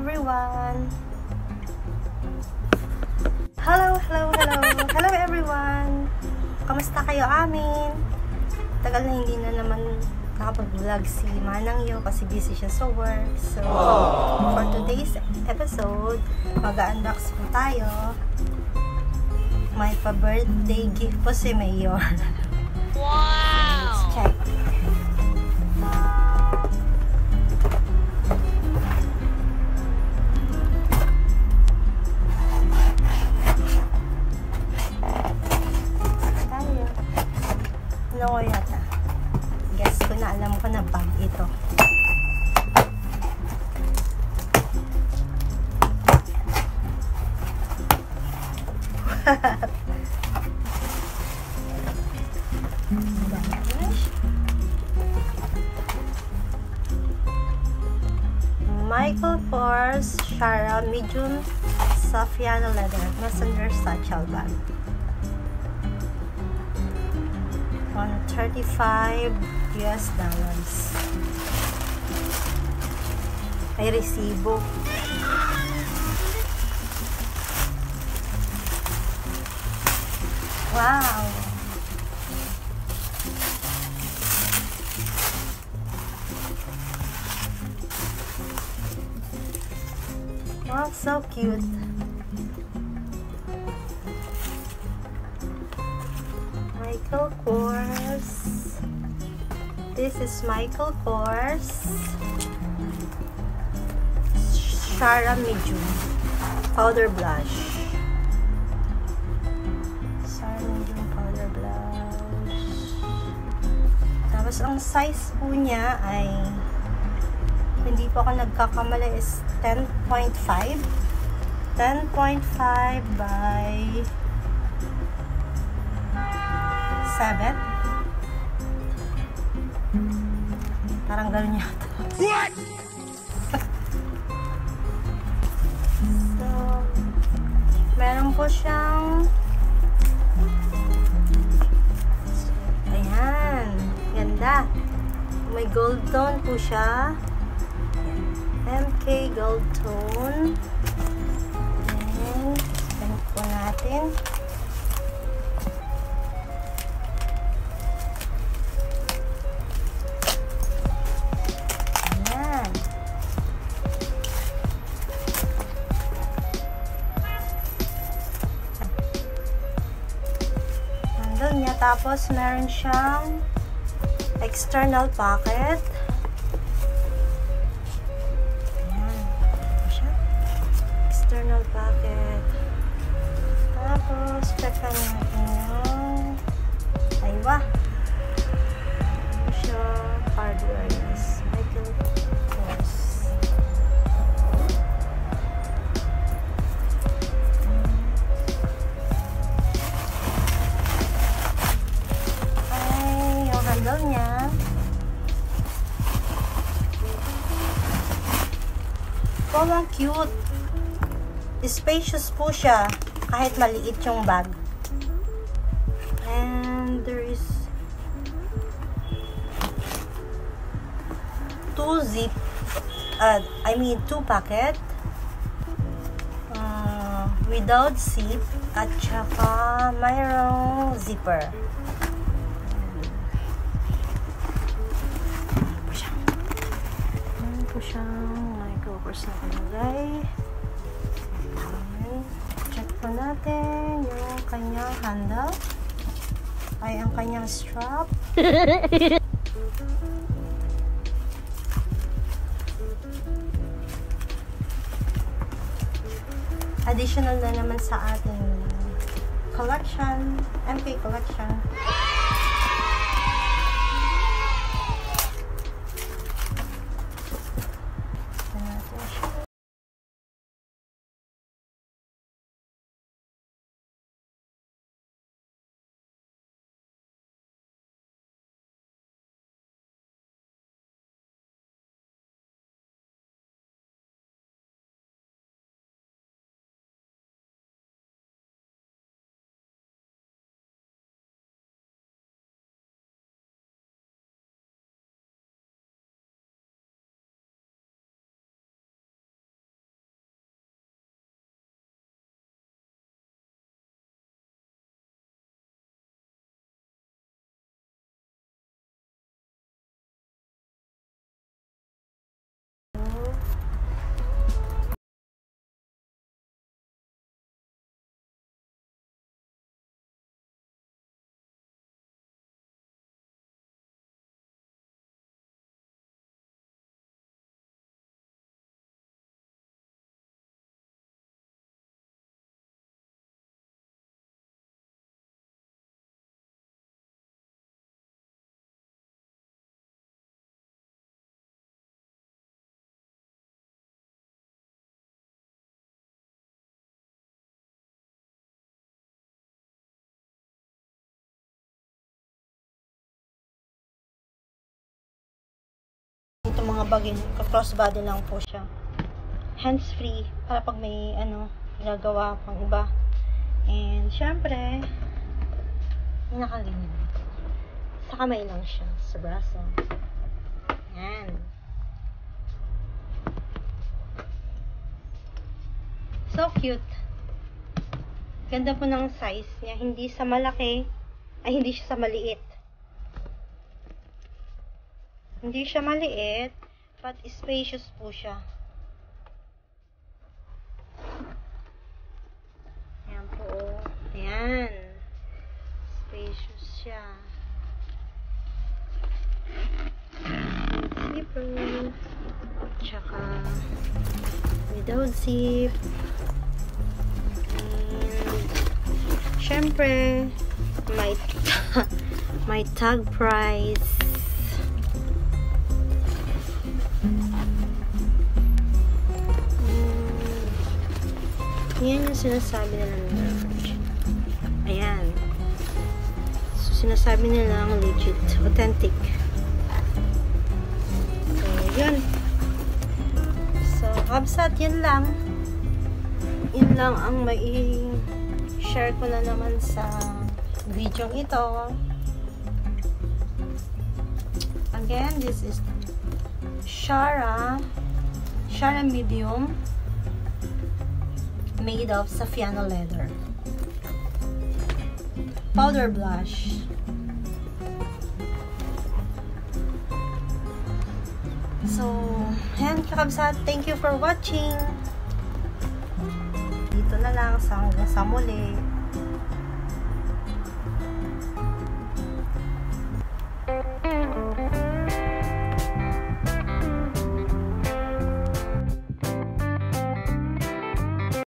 everyone! Hello everyone! Kamusta kayo amin? Tagal na hindi na naman nakapag-vlog si Manang Yo kasi busy siya sa work. So, for today's episode, mag-unbox po tayo. May pa-birthday gift po si Mayor. Wow! Let's check. Ano ko yata? Guess ko na, alam ko na bag ito. Michael Kors Shara Medium Saffiano Leather Messenger Satchel Bag. $35 US. May resibo. Wow! Wow, so cute. Michael Kors. This is Michael Kors Shara Medium Powder Blush. Shara Medium Powder Blush. Tapos ang size po niya ay, hindi po ako nagkakamali, is 10.5 by 7. Parang gano'n yata. What? So, meron po siyang, ayan, ganda. May gold tone po siya. MK gold tone. Ayan, ganito po natin. Niya. Tapos meron siyang external pocket. Ayan. Siya. External pocket. Tapos checkan natin yung aywa. Siya hardware is Michael Kors. Niya. Oh, ang cute. Spacious po siya kahit maliit yung bag. And there is 2 pocket without zip at saka mayroong zipper. Siyang Michael Kors na kanagay. Check po natin yung kanyang handle ay ang kanyang strap. Additional na naman sa ating collection, MK collection. itong mga bagay, crossbody lang po siya. Hands-free, para pag may ginagawa pang iba. And syempre, nakaganyan. Sa kamay lang siya, sa braso. Yan. So cute. Ganda po ng size niya. Hindi sa malaki, ay hindi siya sa maliit. Hindi siya maliit, but spacious po siya. Ayan po. Ayan. Spacious siya. Zipper. Tsaka without zip. And syempre, may tag price. Yan yung sinasabi nila ng ayan. So, sinasabi nila ang legit, authentic. So, yun. So, kabsat, yun lang. Yun lang ang mai-share ko na naman sa video ito. Again, this is Shara medium, made of Saffiano leather. Powder blush. So, ayan kakabsat, thank you for watching. Dito na lang, hanggang sa muli.